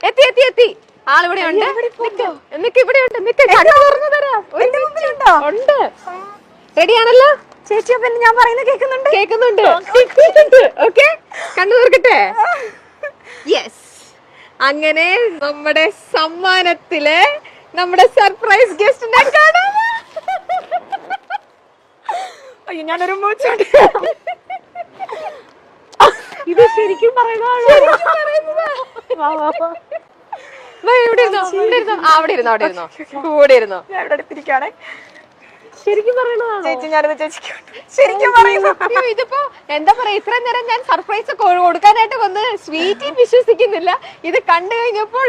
എത്തി എത്തി എത്തി ആളിവിടെ ഉണ്ട്. ഇവിടെ ഉണ്ട്. റെഡിയാണല്ലോ ചേച്ചി? പിന്നെ ഞാൻ പറയുന്നത് കേൾക്കുന്നുണ്ട്? കേൾക്കുന്നുണ്ട്. ഓക്കെ, കണ്ണു തീർക്കട്ടെ. യെസ്, അങ്ങനെ നമ്മുടെ സമ്മാനത്തിലെ നമ്മുടെ സർപ്രൈസ് ഗസ്റ്റിനെ കാണാം. അയ്യോ, ഞാനൊരു മൂച്ചോണ്ട്. ഇത് ശരിക്കും പറയുന്നതാണ്. ഇവിടെ ഇരുന്നോ, അവിടെ ഇരുന്നോ, അവിടെ ഇരുന്നോ, കൂടെ ഇരുന്നോ. ഞാൻ ഇവിടെ അടുത്തിരിക്കുകയാണേ. ശരിക്കും പറയണതാണോ ചേച്ചി? ഞാനത് ചേച്ചിക്ക് ശരിക്കും പറയുന്നു. ഇതിപ്പോ എന്താ പറയാ, ഇത്രയും നേരം ഞാൻ സർപ്രൈസ് കൊടുക്കാനായിട്ട് വന്ന് സ്വീറ്റി വിശ്വസിക്കുന്നില്ല. ഇത് കണ്ടു കഴിഞ്ഞപ്പോൾ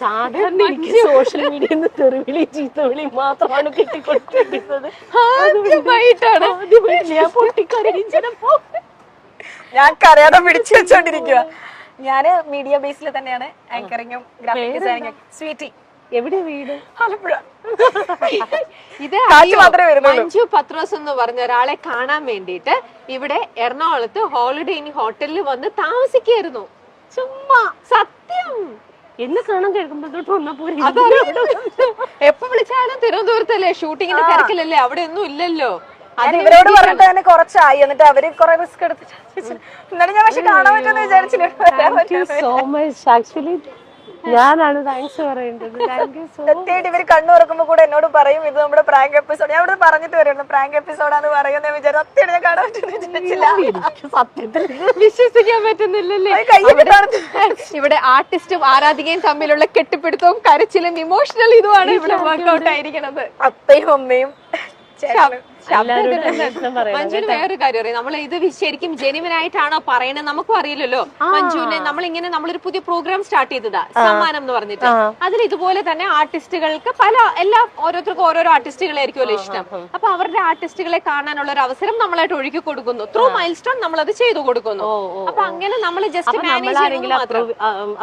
സാധാരണ സോഷ്യൽ മീഡിയ തെറിവിളി ചീത്തവിളി മാത്രമാണ് കിട്ടിക്കൊണ്ടിരിക്കുന്നത്. ആദ്യമായിട്ടാണ് ഞാൻ പൊട്ടിക്കരയിച്ചപ്പോ ഞാൻ കരയാതെ പിടിച്ചു വെച്ചോണ്ടിരിക്കുക. ഞാന് മീഡിയ ബേസിൽ തന്നെയാണ് ആങ്കറിങ്ങും ഗ്രാഫിക് ഡിസൈനിങ്ങും. സ്വീറ്റി എവിടെ വീട്? ആലപ്പുഴ. ഇത് മഞ്ജു പത്രോസ് എന്ന് പറഞ്ഞ ഒരാളെ കാണാൻ വേണ്ടിയിട്ട് ഇവിടെ എറണാകുളത്ത് ഹോളിഡേ ഇൻ ഹോട്ടലിൽ വന്ന് താമസിക്കായിരുന്നു. ചുമ്മാ, സത്യം. എന്നെ കാണാൻ കേൾക്കുമ്പോഴത്തോട്ട് വന്നപ്പോ എപ്പോ വിളിച്ചാലും തിരുവനന്തപുരത്തല്ലേ, ഷൂട്ടിങ്ങിന്റെ തിരക്കിലല്ലേ, അവിടെ ഒന്നും ഇല്ലല്ലോ. ഇവരോട് പറഞ്ഞിട്ട് തന്നെ കുറച്ചായി. എന്നിട്ട് അവര് കുറെ റിസ്ക് എടുത്തിട്ട് എന്നാലും ഞാൻ പക്ഷെ കാണാൻ പറ്റുമെന്ന് വിചാരിച്ചില്ല. So much. ആക്ച്വലി ഞാനാണ് താങ്ക്സ് പറയേണ്ടത്. സത്യമായിട്ട് ഇവര് കണ്ണു തുറക്കുമ്പോ കൂടെ എന്നോട് പറയും ഇത് നമ്മുടെ പ്രാങ്ക് എപ്പിസോഡ്. ഞാൻ ഇവിടെ പറഞ്ഞിട്ട് വരുന്നു പ്രാങ്ക് എപ്പിസോഡാന്ന് പറയുന്ന വിചാരം. സത്യമായിട്ട് ഞാൻ കാണാൻ പറ്റുന്നില്ല. സത്യത്തിൽ വിശ്വസിക്കാൻ പറ്റുന്നില്ലല്ലേ. ഇവിടെ ആർട്ടിസ്റ്റും ആരാധികയും തമ്മിലുള്ള കെട്ടിപ്പിടുത്തവും കരച്ചിലും ഇമോഷണൽ ഇതുമാണ് ഇവിടെ വർക്ക്ഔട്ട് ആയിരിക്കണത്. അപ്പയും അമ്മയും മഞ്ജുവിന് വേറൊരു കാര്യം അറിയാം, നമ്മൾ ഇത് ശരിക്കും ജെനുവിൻ ആയിട്ടാണോ പറയണത് നമുക്കും അറിയില്ലല്ലോ. മഞ്ജുവിനെ നമ്മളിങ്ങനെ നമ്മളൊരു പുതിയ പ്രോഗ്രാം സ്റ്റാർട്ട് ചെയ്തതാ, സമ്മാനം എന്ന് പറഞ്ഞിട്ട്. അതിൽ ഇതുപോലെ തന്നെ ആർട്ടിസ്റ്റുകൾക്ക് ഓരോരുത്തർക്കും ഓരോരോ ആർട്ടിസ്റ്റുകളായിരിക്കുമല്ലോ ഇഷ്ടം. അപ്പൊ അവരുടെ ആർട്ടിസ്റ്റുകളെ കാണാനുള്ള ഒരു അവസരം നമ്മളായിട്ട് ഒഴുക്കി കൊടുക്കുന്നു. ത്രൂ മൈൽ സ്റ്റോൺ നമ്മൾ അത് ചെയ്തു കൊടുക്കുന്നു. അപ്പൊ അങ്ങനെ നമ്മൾ ജസ്റ്റ്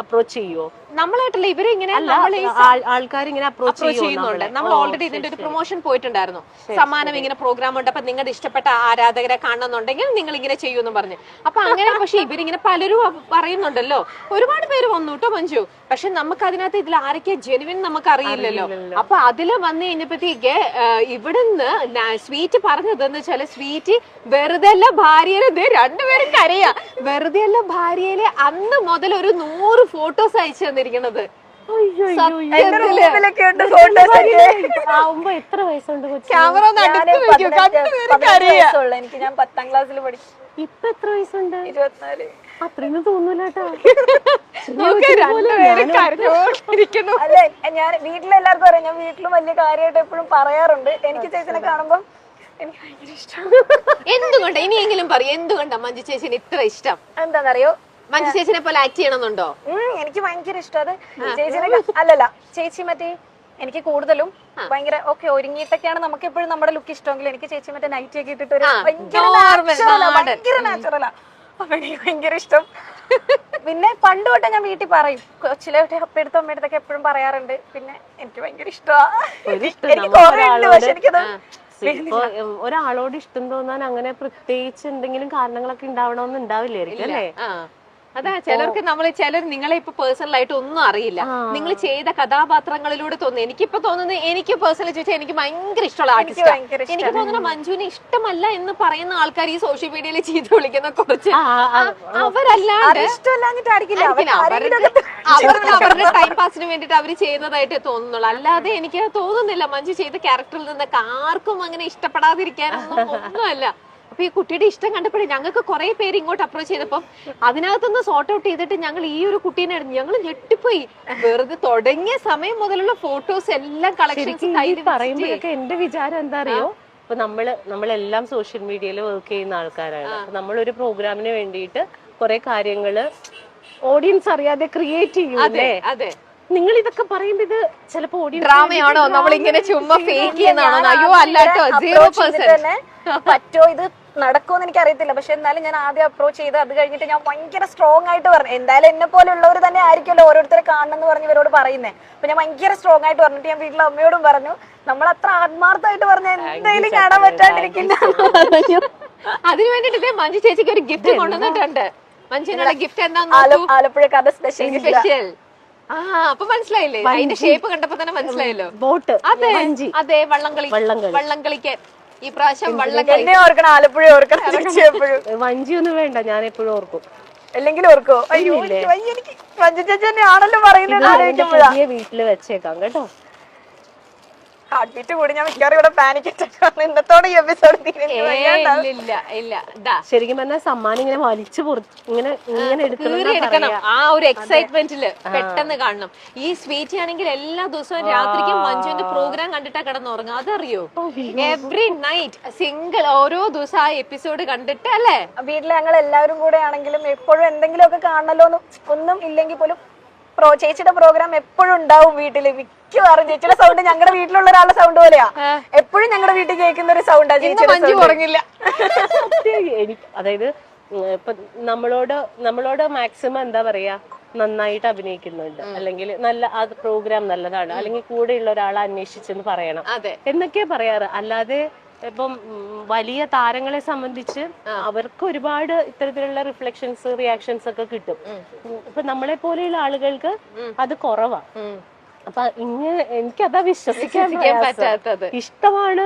അപ്രോച്ച് ചെയ്യുമോ? നമ്മളായിട്ടല്ല, ഇവരിങ്ങനെ ആൾക്കാർ ഇങ്ങനെ അപ്രോച്ച് ചെയ്യുന്നുണ്ട്. നമ്മൾ ഓൾറെഡി ഇതിന്റെ ഒരു പ്രൊമോഷൻ പോയിട്ടുണ്ടായിരുന്നു. സമ്മാനം ഇങ്ങനെ പ്രോഗ്രാം ഉണ്ട്, അപ്പൊ നിങ്ങളുടെ ഇഷ്ടപ്പെട്ട ആരാധകരെ കാണണമെന്നുണ്ടെങ്കിൽ നിങ്ങൾ ഇങ്ങനെ ചെയ്യുമെന്ന് പറഞ്ഞു. അപ്പൊ അങ്ങനെ പക്ഷെ ഇവരിങ്ങനെ പലരും പറയുന്നുണ്ടല്ലോ. ഒരുപാട് പേര് വന്നു കേട്ടോ മഞ്ജു. പക്ഷെ നമുക്ക് അതിനകത്ത് ഇതിൽ ആരൊക്കെ ജെനുവിൻ നമുക്ക് അറിയില്ലല്ലോ. അപ്പൊ അതില് വന്നു കഴിഞ്ഞപ്പോഴത്തേക്ക് ഇവിടുന്ന് സ്വീറ്റ് പറഞ്ഞതെന്ന് വെച്ചാല്, സ്വീറ്റ് വെറുതെ അല്ല ഭാര്യയിലെ രണ്ടുപേരും കരയാ. വെറുതെ അല്ല ഭാര്യയിലെ അന്ന് മുതൽ ഒരു 100 ഫോട്ടോസ് അയച്ചു തന്നിരിക്കണത്. എത്ര വയസ്സുണ്ട്? ക്യാമറ എനിക്ക് ഞാൻ 10ാം ക്ലാസ്സിൽ പഠിക്കും. ഇപ്പൊ എത്ര വയസ്സുണ്ട്? 24. അത്രയൊന്നും തോന്നൂലട്ടോ. അല്ലെ, ഞാൻ വീട്ടിലെല്ലാവർക്കും അറിയാം. ഞാൻ വീട്ടിലും വലിയ കാര്യമായിട്ട് എപ്പോഴും പറയാറുണ്ട്. എനിക്ക് ചേച്ചിനെ കാണുമ്പോ എനിക്ക് ഭയങ്കര ഇഷ്ടം. എന്തുകൊണ്ടാ, ഇനിയെങ്കിലും പറയും, എന്തുകൊണ്ടാ മഞ്ജു ചേച്ചിന് ഇത്ര ഇഷ്ടം? എന്താണെന്നറിയോ? മഞ്ജു ചേച്ചിനെ പോലെ ആക്ട് ചെയ്യണമെന്നുണ്ടോ? എനിക്ക് ഭയങ്കര ഇഷ്ടം അത്. ചേച്ചിനെ അല്ലല്ല, ചേച്ചി മറ്റേ എനിക്ക് കൂടുതലും ഭയങ്കര ഓക്കെ ഒരുങ്ങിയിട്ടൊക്കെയാണ് നമുക്ക് എപ്പോഴും നമ്മുടെ ലുക്ക് ഇഷ്ടമെങ്കിൽ എനിക്ക് ചേച്ചി മറ്റേ നൈറ്റി ഒക്കെ ഇട്ടിട്ട് ഒരു ഭയങ്കര നാച്ചുറലാ. അപ്പൊ എനിക്ക് ഭയങ്കര ഇഷ്ടം. പിന്നെ പണ്ട് തൊട്ടേ ഞാൻ വീട്ടിൽ പറയും, കൊച്ചിലോട്ട് അപ്പയെടുത്തും അമ്മയെടുത്തൊക്കെ എപ്പോഴും പറയാറുണ്ട്. പിന്നെ എനിക്ക് ഭയങ്കര ഇഷ്ടമാണ്. എനിക്ക് കുറെ ഉണ്ട്, പക്ഷെ എനിക്കത് ഒരാളോട് ഇഷ്ടം തോന്നാൻ അങ്ങനെ പ്രത്യേകിച്ച് എന്തെങ്കിലും കാരണങ്ങളൊക്കെ ഉണ്ടാവണമെന്ന് ഉണ്ടാവില്ലായിരിക്കും അല്ലേ? അതാ ചിലർ നിങ്ങളെ ഇപ്പൊ പേഴ്സണൽ ആയിട്ട് ഒന്നും അറിയില്ല. നിങ്ങൾ ചെയ്ത കഥാപാത്രങ്ങളിലൂടെ തോന്നുന്നു. എനിക്കിപ്പോ തോന്നുന്നത്, എനിക്ക് പേഴ്സണലി ചോദിച്ചാൽ എനിക്ക് ഭയങ്കര ഇഷ്ടമുള്ള ആർട്ടിസ്റ്റ്. എനിക്ക് തോന്നുന്നു മഞ്ജുവിനെ ഇഷ്ടമല്ല എന്ന് പറയുന്ന ആൾക്കാർ ഈ സോഷ്യൽ മീഡിയയിൽ ചെയ്ത് വിളിക്കുന്ന കുറച്ച് അവരല്ലാണ്ട് അവരുടെ ടൈം പാസിന് വേണ്ടിട്ട് അവര് ചെയ്യുന്നതായിട്ട് തോന്നുന്നുള്ളൂ. അല്ലാതെ എനിക്ക് തോന്നുന്നില്ല മഞ്ജു ചെയ്ത ക്യാരക്ടറിൽ നിന്നൊക്കെ ആർക്കും അങ്ങനെ ഇഷ്ടപ്പെടാതിരിക്കാനൊന്നും ഒന്നുമല്ല. അപ്പൊ ഈ കുട്ടിയുടെ ഇഷ്ടം കണ്ടപ്പോഴേ ഞങ്ങൾക്ക് കുറെ പേര് ഇങ്ങോട്ട് അപ്രോച്ച് ചെയ്തപ്പോ അതിനകത്തുനിന്ന് സോർട്ട് ഔട്ട് ചെയ്തിട്ട് ഞങ്ങൾ ഈ ഒരു കുട്ടീനെ ഞങ്ങൾ ഞെട്ടിപ്പോയി. വെറുതെ തുടങ്ങിയ സമയം മുതലുള്ള ഫോട്ടോസ് എല്ലാം കളക്ഷൻസ് പറയുമ്പോഴൊക്കെ എന്റെ വിചാരം എന്താ അറിയോ, ഇപ്പൊ നമ്മളെല്ലാം സോഷ്യൽ മീഡിയയിൽ വർക്ക് ചെയ്യുന്ന ആൾക്കാരാണ്. നമ്മളൊരു പ്രോഗ്രാമിന് വേണ്ടിയിട്ട് കുറെ കാര്യങ്ങള് ഓഡിയൻസ് അറിയാതെ ക്രിയേറ്റ് ചെയ്യൂലേ? അതെ. നിങ്ങൾ ഇതൊക്കെ പറയുമ്പോ ഇത് ചിലപ്പോ ഡ്രാമയാണോ, നമ്മളിങ്ങനെ ചുമ്മാ ഫേക്ക് ചെയ്യുന്നതാണോ? അയ്യോ അല്ലാട്ടോ, 0% പറ്റോ ഇത് നടക്കുമെന്ന് എനിക്ക് അറിയത്തില്ല. പക്ഷെ എന്നാലും ഞാൻ ആദ്യം അപ്രോച്ച് ചെയ്ത് അത് കഴിഞ്ഞിട്ട് ഞാൻ ഭയങ്കര സ്ട്രോങ് ആയിട്ട് പറഞ്ഞു. എന്തായാലും എന്നെ പോലെ ഉള്ളവർ തന്നെ ആയിരിക്കുമല്ലോ ഓരോരുത്തരെ കാണണം എന്ന് പറഞ്ഞ് ഇവരോട് പറയുന്നത്. അപ്പൊ ഞാൻ ഭയങ്കര സ്ട്രോങ് ആയിട്ട് പറഞ്ഞിട്ട് ഞാൻ വീട്ടിലെ അമ്മയോടും പറഞ്ഞു, നമ്മൾ അത്ര ആത്മാർത്ഥമായിട്ട് പറഞ്ഞ എന്തായാലും കാണാൻ പറ്റാണ്ടിരിക്കില്ല. അതിനു വേണ്ടിട്ട് മഞ്ജു ചേച്ചിക്ക് ഒരു ഗിഫ്റ്റ് കൊണ്ടുവന്നിട്ടുണ്ട്. മഞ്ജുവിനുള്ള ഗിഫ്റ്റ് എന്താന്ന് ആലപ്പുഴക്കാരുടെ സ്പെഷ്യൽ സ്പെഷ്യൽ. ആ അപ്പൊ മനസ്സിലായില്ലേ, അതിന്റെ ഷേപ്പ് കണ്ടപ്പോ തന്നെ മനസ്സിലായല്ലോ. ബോട്ട്. അതെ അതെ, വള്ളംകളിക്ക് ഈ പ്രാവശ്യം വള്ളംകളി. എന്നെ ഓർക്കണം, ആലപ്പുഴ ഓർക്കണം എപ്പോഴും. വഞ്ചി ഒന്നും വേണ്ട, ഞാൻ എപ്പോഴും ഓർക്കും. അല്ലെങ്കിൽ ഓർക്കോ? അയ്യോ എനിക്ക് മഞ്ജു ചേച്ചി തന്നെ ആണല്ലോ പറയുന്നത്. പുതിയ വീട്ടില് വെച്ചേക്കാം കേട്ടോ. ഹാർട്ട് ബീറ്റ് കൂടി ഞാൻ മിക്കവാറും ഇവിടെ പാനിക് അറ്റാക്ക് ഇന്നത്തോടെ ഈ എപ്പിസോഡ് ശരിക്കും പറഞ്ഞാൽ സമ്മാനം ഇങ്ങനെ വലിച്ചു ഇങ്ങനെ എടുക്കണം. ആ ഒരു എക്സൈറ്റ്മെന്റില് പെട്ടെന്ന് കാണണം. ഈ സ്വീറ്റ് ആണെങ്കിൽ എല്ലാ ദിവസവും രാത്രിക്കും മഞ്ജുവിന്റെ പ്രോഗ്രാം കണ്ടിട്ടാ കിടന്നുറങ്ങും. അതറിയോ? എവറി നൈറ്റ് സിംഗിൾ ഓരോ ദിവസം ആ എപ്പിസോഡ് കണ്ടിട്ട് അല്ലേ. വീട്ടിൽ ഞങ്ങൾ എല്ലാവരും കൂടെ ആണെങ്കിലും എപ്പോഴും എന്തെങ്കിലും ഒക്കെ കാണണല്ലോ, ഒന്നും ഇല്ലെങ്കിൽ പോലും ചേച്ചിയുടെ പ്രോഗ്രാം എപ്പോഴും ഉണ്ടാവും വീട്ടില്. മിക്കവാറും ചേച്ചിയുടെ സൗണ്ട് ഞങ്ങളുടെ വീട്ടിലുള്ള ഒരാളുടെ സൗണ്ട് പോലെയാ. എപ്പോഴും ഞങ്ങളുടെ വീട്ടിൽ കേൾക്കുന്ന ഒരു സൗണ്ടാ ചേച്ചി. ഉറങ്ങില്ല. അതായത് ഇപ്പൊ നമ്മളോട് മാക്സിമം എന്താ പറയാ, നന്നായിട്ട് അഭിനയിക്കുന്നുണ്ട്, അല്ലെങ്കിൽ നല്ല അത് പ്രോഗ്രാം നല്ലതാണ്, അല്ലെങ്കിൽ കൂടെയുള്ള ഒരാളെ അന്വേഷിച്ചെന്ന് പറയണം എന്നൊക്കെയാ പറയാറ്. അല്ലാതെ ഇപ്പം വലിയ താരങ്ങളെ സംബന്ധിച്ച് അവർക്ക് ഒരുപാട് ഇത്തരത്തിലുള്ള റിഫ്ലക്ഷൻസ് റിയാക്ഷൻസ് ഒക്കെ കിട്ടും. ഇപ്പൊ നമ്മളെ പോലെയുള്ള ആളുകൾക്ക് അത് കുറവാ. അപ്പൊ ഇങ്ങനെ എനിക്കതാ വിശ്വസിക്കാൻ പറ്റാത്തത്. ഇഷ്ടമാണ്,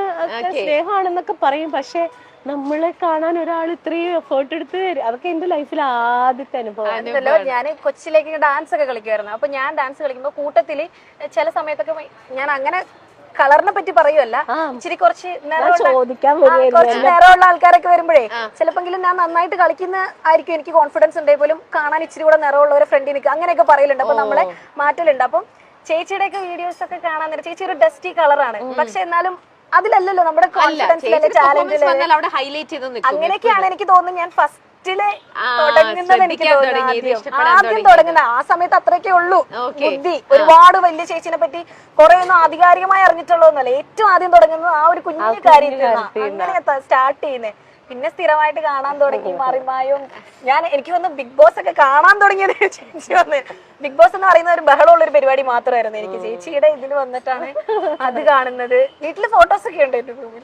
സ്നേഹമാണെന്നൊക്കെ പറയും, പക്ഷെ നമ്മളെ കാണാൻ ഒരാൾ ഇത്രയും എഫേർട്ട് എടുത്ത് തരും. അതൊക്കെ എന്റെ ലൈഫിൽ ആദ്യത്തെ അനുഭവം. ഞാൻ കൊച്ചിയിലേക്ക് ഡാൻസ് ഒക്കെ കളിക്കുമായിരുന്നു. അപ്പൊ ഞാൻ ഡാൻസ് കളിക്കുമ്പോ കൂട്ടത്തില് ചില സമയത്തൊക്കെ ഞാൻ അങ്ങനെ കളറിനെ പറ്റി പറയുമല്ല, ഇച്ചിരി കുറച്ച് നിറമുള്ള ആൾക്കാരൊക്കെ വരുമ്പോഴേ ചിലപ്പോങ്കിലും ഞാൻ നന്നായിട്ട് കളിക്കുന്ന ആയിരിക്കും, എനിക്ക് കോൺഫിഡൻസ് ഉണ്ടെങ്കിൽ പോലും കാണാൻ ഇച്ചിരി കൂടെ നിറമുള്ള ഒരു ഫ്രണ്ടിൽ നിൽക്കുക, അങ്ങനെയൊക്കെ പറയലുണ്ട്. അപ്പൊ നമ്മളെ മാറ്റലുണ്ട്. അപ്പം ചേച്ചിയുടെ ഒക്കെ വീഡിയോസ് ഒക്കെ കാണാൻ നേരം ചേച്ചി ഒരു ഡസ്റ്റി കളറാണ്, പക്ഷെ എന്നാലും അതിലല്ലല്ലോ നമ്മുടെ കോൺഫിഡൻസിലെ ചാലഞ്ചില് അങ്ങനെയൊക്കെയാണ് എനിക്ക് തോന്നുന്നത്. ഞാൻ ഫസ്റ്റിലെ തുടങ്ങുന്നത് എനിക്ക് തോന്നുന്നു ആദ്യം തുടങ്ങുന്ന ആ സമയത്ത് അത്രയൊക്കെ ഉള്ളൂ ബുദ്ധി. ഒരുപാട് വലിയ ചേച്ചിനെ പറ്റി കുറെ ഒന്നും ആധികാരികമായി അറിഞ്ഞിട്ടുള്ളതൊന്നുമല്ല. ഏറ്റവും ആദ്യം തുടങ്ങുന്നത് ആ ഒരു കുഞ്ഞു കാര്യത്തിലാണ്. അങ്ങനെ സ്റ്റാർട്ട് ചെയ്യുന്നത്. പിന്നെ സ്ഥിരമായിട്ട് കാണാൻ തുടങ്ങി മറിമായും. എനിക്ക് വന്ന് ബിഗ് ബോസ് ഒക്കെ കാണാൻ തുടങ്ങിയത് ചേച്ചി വന്ന്. ബിഗ് ബോസ് എന്ന് പറയുന്ന ഒരു ബഹളമുള്ള ഒരു പരിപാടി മാത്രമായിരുന്നു എനിക്ക്. ചേച്ചിയുടെ ഇതിൽ വന്നിട്ടാണ് അത് കാണുന്നത്. വീട്ടില് ഫോട്ടോസ് ഒക്കെ ഉണ്ട് എന്റെ റൂമിൽ.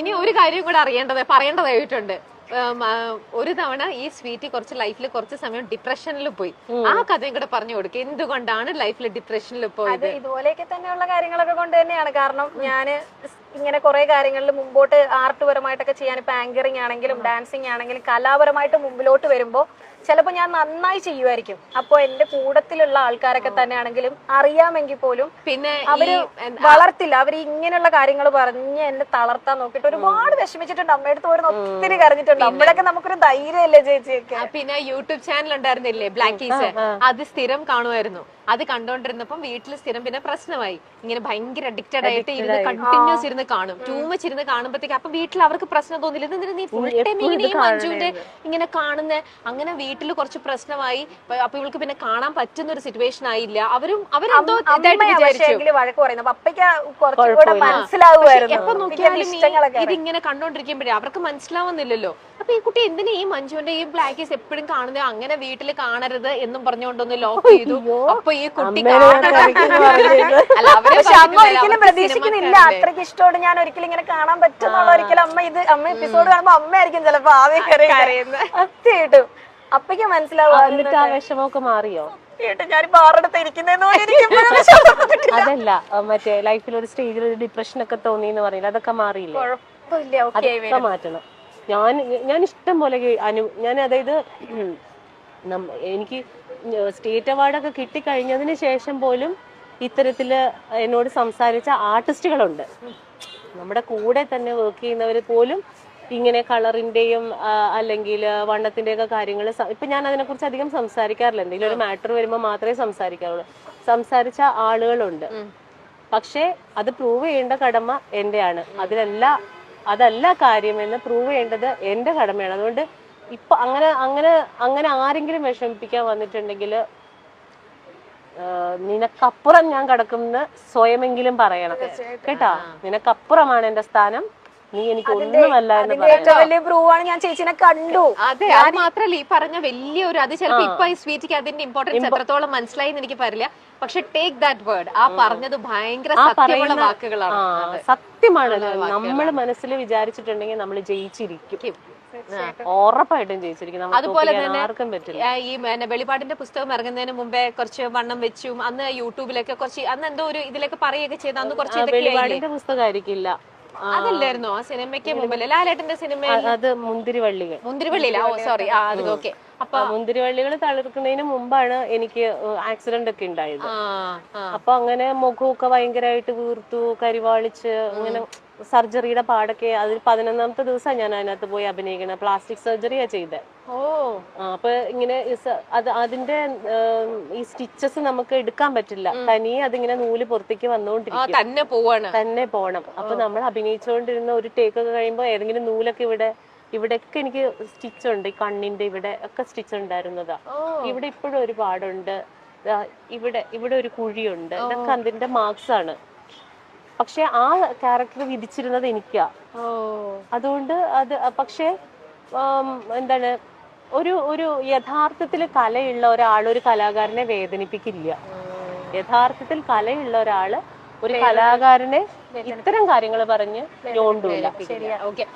ഇനി ഒരു കാര്യം കൂടെ പറയേണ്ടതായിട്ടുണ്ട്. ഒരു തവണ ഈ സ്വീറ്റ് കുറച്ച് ലൈഫിൽ കുറച്ച് സമയം ഡിപ്രഷനിൽ പോയി. ആ കഥയും കൂടെ പറഞ്ഞു കൊടുക്കുക, എന്തുകൊണ്ടാണ് ലൈഫിൽ ഡിപ്രഷനിൽ പോയത്. ഇതുപോലെയൊക്കെ തന്നെയുള്ള കാര്യങ്ങളൊക്കെ കൊണ്ട് തന്നെയാണ്. കാരണം ഞാന് ഇങ്ങനെ കുറെ കാര്യങ്ങളിൽ മുമ്പോട്ട് ആർട്ട് പരമായിട്ടൊക്കെ ചെയ്യാൻ, ഇപ്പൊ ആങ്കറിങ് ആണെങ്കിലും ഡാൻസിങ് ആണെങ്കിലും കലാപരമായിട്ട് മുമ്പിലോട്ട് വരുമ്പോ ചിലപ്പോ ഞാൻ നന്നായി ചെയ്യുമായിരിക്കും. അപ്പൊ എന്റെ കൂട്ടത്തിലുള്ള ആൾക്കാരൊക്കെ തന്നെ ആണെങ്കിലും അറിയാമെങ്കിൽ പോലും പിന്നെ അവര് വളർത്തില്ല. അവര് ഇങ്ങനെയുള്ള കാര്യങ്ങൾ പറഞ്ഞ് എന്നെ തളർത്താൻ നോക്കിയിട്ട് ഒരുപാട് വിഷമിച്ചിട്ടുണ്ട്. അമ്മയടുത്ത് പോരുന്ന ഒത്തിരി കരഞ്ഞിട്ടുണ്ട്. അമ്മയൊക്കെ നമുക്കൊരു ധൈര്യമല്ലേ ചേച്ചിയൊക്കെ. പിന്നെ യൂട്യൂബ് ചാനൽ ഉണ്ടായിരുന്നില്ലേ ബ്ലാക്കീസ്, അത് സ്ഥിരം കാണുമായിരുന്നു. അത് കണ്ടോണ്ടിരുന്നപ്പം വീട്ടിൽ സ്ഥിരം പിന്നെ പ്രശ്നമായി. ഇങ്ങനെ ഭയങ്കര അഡിക്റ്റഡ് ആയിട്ട് ഇരുന്ന് കണ്ടിന്യൂസ് ഇരുന്ന് കാണും. ടൂ മച്ച് ഇരുന്ന് കാണുമ്പോഴത്തേക്ക് അപ്പൊ വീട്ടിൽ അവർക്ക് പ്രശ്നം തോന്നില്ല, എന്തിനാ നീ ഫുൾ ടൈം ഇങ്ങനെ മഞ്ജുവിന്റെ ഇങ്ങനെ കാണുന്ന. അങ്ങനെ വീട്ടിൽ കുറച്ച് പ്രശ്നമായി. അപ്പൊ ഇവൾക്ക് പിന്നെ കാണാൻ പറ്റുന്ന ഒരു സിറ്റുവേഷൻ ആയില്ല. അവരെന്തോ വഴക്ക് പറയുന്നത് അപ്പയ്ക്ക് കുറച്ചുകൂടെ മനസ്സിലാവുമായിരുന്നു. എപ്പൊ നോക്കിയാലും ഇതിങ്ങനെ കണ്ടോണ്ടിരിക്കുമ്പോഴേ അവർക്ക് മനസ്സിലാവുന്നില്ലല്ലോ. അപ്പൊ ഈ കുട്ടി എന്തിനാ ഈ മഞ്ജുവിന്റെ ഈ ബ്ലാക്കീസ് എപ്പോഴും കാണുന്നത്, അങ്ങനെ വീട്ടിൽ കാണരുത് എന്നും പറഞ്ഞുകൊണ്ടൊന്ന് ലോക്ക് ചെയ്തു. അപ്പൊ ഈ കുട്ടി അമ്മ ഒരിക്കലും പ്രതീക്ഷിക്കുന്നില്ല അത്രയ്ക്ക് ഇഷ്ടമാണ് ഞാൻ ഒരിക്കലും ഇങ്ങനെ കാണാൻ പറ്റുന്നുള്ള. ഒരിക്കലും അമ്മ എപ്പിസോഡ് കാണുമ്പോ അമ്മയായിരിക്കും ചിലപ്പോ ആദ്യം കരയുന്നത്. സത്യമായിട്ടും അപ്പയ്ക്ക് മനസ്സിലാവും. ആ വിഷമമൊക്കെ മാറിയോ? ഞാനിപ്പോ ആരുടെ ഇരിക്കുന്നതെന്ന് അതല്ല, മറ്റേ ലൈഫിൽ ഒരു സ്റ്റേജിൽ ഒരു ഡിപ്രഷൻ ഒക്കെ തോന്നിയെന്ന് പറയില്ല, അതൊക്കെ മാറിയില്ലേ? അതൊക്കെ മാറ്റണം. ഞാൻ ഇഷ്ടം പോലെ ഞാൻ അതായത് എനിക്ക് സ്റ്റേറ്റ് അവാർഡൊക്കെ കിട്ടിക്കഴിഞ്ഞതിന് ശേഷം പോലും ഇത്തരത്തില് എന്നോട് സംസാരിച്ച ആർട്ടിസ്റ്റുകളുണ്ട്. നമ്മുടെ കൂടെ തന്നെ വർക്ക് ചെയ്യുന്നവർ പോലും ഇങ്ങനെ കളറിന്റെയും അല്ലെങ്കിൽ വണ്ണത്തിന്റെ ഒക്കെ കാര്യങ്ങൾ ഇപ്പൊ ഞാൻ അതിനെക്കുറിച്ച് അധികം സംസാരിക്കാറില്ല. എന്തെങ്കിലും ഒരു മാറ്റർ വരുമ്പോൾ മാത്രമേ സംസാരിക്കാറുള്ളൂ. സംസാരിച്ച ആളുകളുണ്ട്. പക്ഷെ അത് പ്രൂവ് ചെയ്യേണ്ട കടമ എന്റെയാണ്. അതല്ല കാര്യമെന്ന് പ്രൂവ് ചെയ്യേണ്ടത് എന്റെ കടമയാണ്. അതുകൊണ്ട് ഇപ്പൊ അങ്ങനെ ആരെങ്കിലും വിഷമിപ്പിക്കാൻ വന്നിട്ടുണ്ടെങ്കിൽ നിനക്കപ്പുറം ഞാൻ കിടക്കുമെന്ന് സ്വയമെങ്കിലും പറയണം കേട്ടാ. നിനക്കപ്പുറമാണ് എന്റെ സ്ഥാനം, നീ എനിക്ക് ഒന്നുമല്ല എന്ന് പറയാം. ഞാൻ ചേച്ചിനെ കണ്ടു. അതെ, അത് മാത്രല്ല ഈ പറഞ്ഞ വലിയൊരു അത് ചിലപ്പോ ഇപ്പൊ ഈ സ്വീറ്റിക്ക് അതിന്റെ ഇമ്പോർട്ടൻസ് എത്രത്തോളം മനസ്സിലായി എന്ന് എനിക്ക് പറയില്ല. പക്ഷെ ടേക്ക് ദാറ്റ് വേർഡ്, ആ പറഞ്ഞത് ഭയങ്കര സത്യമുള്ള വാക്കുകളാണ്. സത്യമാണ്. നമ്മൾ മനസ്സിൽ വിചാരിച്ചിട്ടുണ്ടെങ്കിൽ നമ്മൾ ജയിച്ചിരിക്കും. ഉറപ്പായിട്ടും ജയിച്ചിരിക്കും. നമുക്ക് അതുപോലെ തോൽപ്പിക്കാൻ തന്നെ ആർക്കും പറ്റില്ല. ഈ വെളിപാടിന്റെ പുസ്തകം ഇറങ്ങുന്നതിന് മുമ്പേ കുറച്ച് വണ്ണം വെച്ചും അന്ന് യൂട്യൂബിലൊക്കെ കുറച്ച് അന്ന് എന്തോ ഒരു ഇതിലൊക്കെ പറയുകയൊക്കെ ചെയ്ത് അന്ന് കുറച്ച് ഇതൊക്കെ ആയില്ലേ? വെളിപാടിന്റെ പുസ്തകമായിരിക്കില്ല, അതല്ലായിരുന്നോ ആ സിനിമയ്ക്ക് മുമ്പല്ലേ ലാലേട്ടന്റെ സിനിമയിൽ അത് മുന്തിരിവള്ളികൾ. മുന്തിരിവള്ളിയില്ല, ഓ സോറി, അത് ഓക്കെ. അപ്പൊ മുന്തിരിവള്ളികൾ തളിർക്കുന്നതിന് മുമ്പാണ് എനിക്ക് ആക്സിഡന്റ് ഒക്കെ ഉണ്ടായത്. അപ്പൊ അങ്ങനെ മുഖമൊക്കെ ഭയങ്കരമായിട്ട് വീർത്തു, കരിവാളിച്ച്, അങ്ങനെ സർജറിയുടെ പാടൊക്കെ. അതിൽ 11ാമത്തെ ദിവസം ഞാൻ അതിനകത്ത് പോയി അഭിനയിക്കണം. പ്ലാസ്റ്റിക് സർജറിയാ ചെയ്തത്. അപ്പൊ ഇങ്ങനെ അതിന്റെ ഈ സ്റ്റിച്ചസ് നമുക്ക് എടുക്കാൻ പറ്റില്ല, തനിയെ അതിങ്ങനെ നൂല് പുറത്തേക്ക് വന്നുകൊണ്ടിരിക്കും, തന്നെ പോണം. അപ്പൊ നമ്മൾ അഭിനയിച്ചുകൊണ്ടിരുന്ന ഒരു ടേക്ക് ഒക്കെ കഴിയുമ്പോ ഏതെങ്കിലും നൂലൊക്കെ ഇവിടെയൊക്കെ എനിക്ക് സ്റ്റിച്ച് ഉണ്ട്, ഈ കണ്ണിന്റെ ഇവിടെ ഒക്കെ സ്റ്റിച്ച് ഉണ്ടായിരുന്നതാ. ഇവിടെ ഇപ്പോഴും ഒരു പാടുണ്ട്, ഇവിടെ ഒരു കുഴിയുണ്ട്. ഇതൊക്കെ അതിന്റെ മാർക്സ് ആണ്. പക്ഷെ ആ ക്യാരക്ടർ വിധിച്ചിരുന്നത് എനിക്കാ. അതുകൊണ്ട് അത് പക്ഷെ എന്താണ്, ഒരു യഥാർത്ഥത്തിൽ കലയുള്ള ഒരാൾ ഒരു കലാകാരനെ വേദനിപ്പിക്കില്ല. യഥാർത്ഥത്തിൽ കലയുള്ള ഒരാള് ഒരു കലാകാരനെ ഇത്തരം കാര്യങ്ങൾ പറഞ്ഞ് ഞോണ്ടൂല. ശരിയാ, ഓക്കെ.